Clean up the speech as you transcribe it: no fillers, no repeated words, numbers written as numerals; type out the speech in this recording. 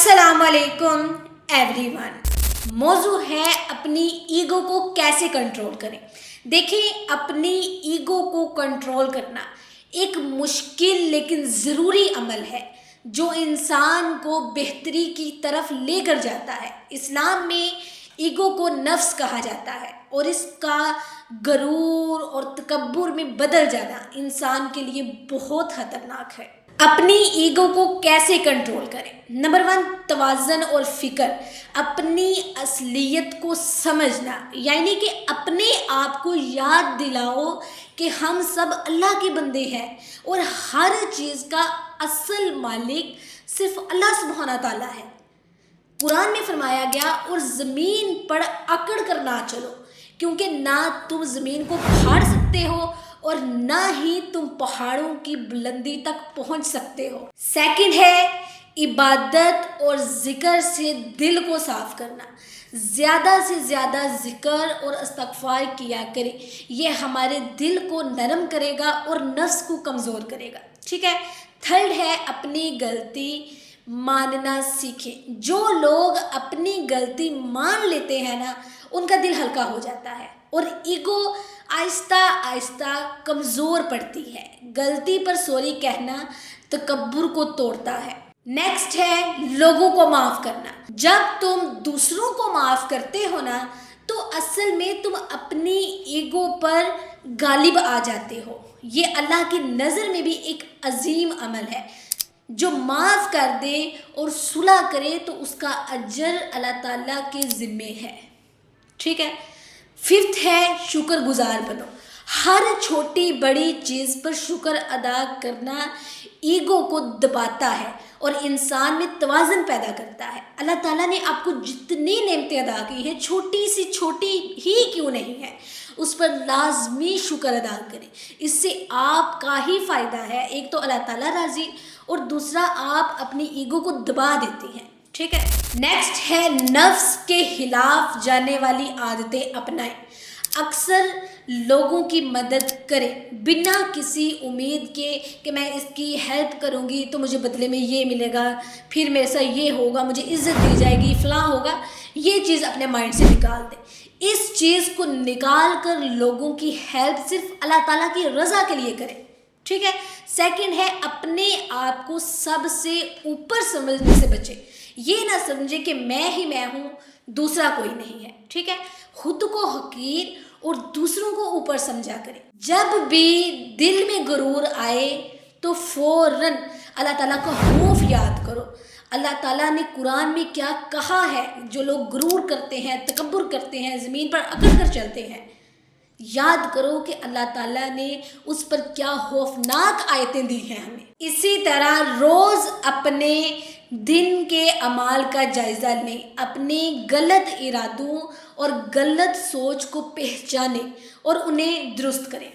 अस्सलाम वालेकुम एवरीवन। मौजू है अपनी ईगो को कैसे कंट्रोल करें। देखिए, अपनी ईगो को कंट्रोल करना एक मुश्किल लेकिन ज़रूरी अमल है जो इंसान को बेहतरी की तरफ लेकर जाता है। इस्लाम में ईगो को नफ्स कहा जाता है और इसका गरूर और तकब्बुर में बदल जाना इंसान के लिए बहुत ख़तरनाक है। अपनी ईगो को कैसे कंट्रोल करें? नंबर 1, तवाज़न और फ़िक्र। अपनी असलियत को समझना, यानी कि अपने आप को याद दिलाओ कि हम सब अल्लाह के बंदे हैं और हर चीज़ का असल मालिक सिर्फ अल्लाह सुब्हाना ताला है। कुरान में फरमाया गया, और ज़मीन पर अकड़ कर ना चलो, क्योंकि ना तुम ज़मीन को फाड़ सकते हो और ना ही तुम पहाड़ों की बुलंदी तक पहुंच सकते हो। सेकंड है इबादत और ज़िक्र से दिल को साफ करना। ज़्यादा से ज़्यादा ज़िक्र और इस्तग़फ़ार किया करें, ये हमारे दिल को नरम करेगा और नफ्स को कमज़ोर करेगा। ठीक है। थर्ड है अपनी गलती मानना सीखें। जो लोग अपनी गलती मान लेते हैं ना, उनका दिल हल्का हो जाता है और ईगो आहिस्ता आहिस्ता कमज़ोर पड़ती है। गलती पर सॉरी कहना तकब्बुर को तोड़ता है। नेक्स्ट है लोगों को माफ़ करना। जब तुम दूसरों को माफ़ करते हो ना, तो असल में तुम अपनी ईगो पर गालिब आ जाते हो। ये अल्लाह की नज़र में भी एक अजीम अमल है। जो माफ़ कर दे और सुलह करे तो उसका अजर अल्लाह ताला के ज़िम्मे है। ठीक है। फिफ्थ है शुक्रगुजार बनो। हर छोटी बड़ी चीज़ पर शुक्र अदा करना ईगो को दबाता है और इंसान में तवाज़न पैदा करता है। अल्लाह ताला ने आपको जितनी नेमतें अदा की है, छोटी सी छोटी ही क्यों नहीं है, उस पर लाजमी शुक्र अदा करें। इससे आपका ही फ़ायदा है। एक तो अल्लाह ताला राज़ी और दूसरा आप अपनी ईगो को दबा देते हैं। ठीक है। नेक्स्ट है नफ्स के खिलाफ जाने वाली आदतें अपनाएं। अक्सर लोगों की मदद करें बिना किसी उम्मीद के कि मैं इसकी हेल्प करूंगी तो मुझे बदले में ये मिलेगा, फिर मेरे साथ ये होगा, मुझे इज्जत दी जाएगी, फलां होगा। ये चीज़ अपने माइंड से निकाल दें। इस चीज़ को निकाल कर लोगों की हेल्प सिर्फ अल्लाह ताला की रज़ा के लिए करें। ठीक है। सेकंड है अपने आप को सबसे ऊपर समझने से बचें। ये ना समझे कि मैं ही मैं हूँ, दूसरा कोई नहीं है। ठीक है। खुद को हकीर और दूसरों को ऊपर समझा करें। जब भी दिल में गुरूर आए तो फौरन अल्लाह ताला का खौफ याद करो। अल्लाह ताला ने कुरान में क्या कहा है? जो लोग गुरूर करते हैं, तकब्बुर करते हैं, ज़मीन पर अकड़ कर चलते हैं, याद करो कि अल्लाह ताला ने उस पर क्या खौफनाक आयतें दी हैं हमें। इसी तरह रोज़ अपने दिन के अमाल का जायज़ा लें, अपने गलत इरादों और गलत सोच को पहचानें और उन्हें दुरुस्त करें।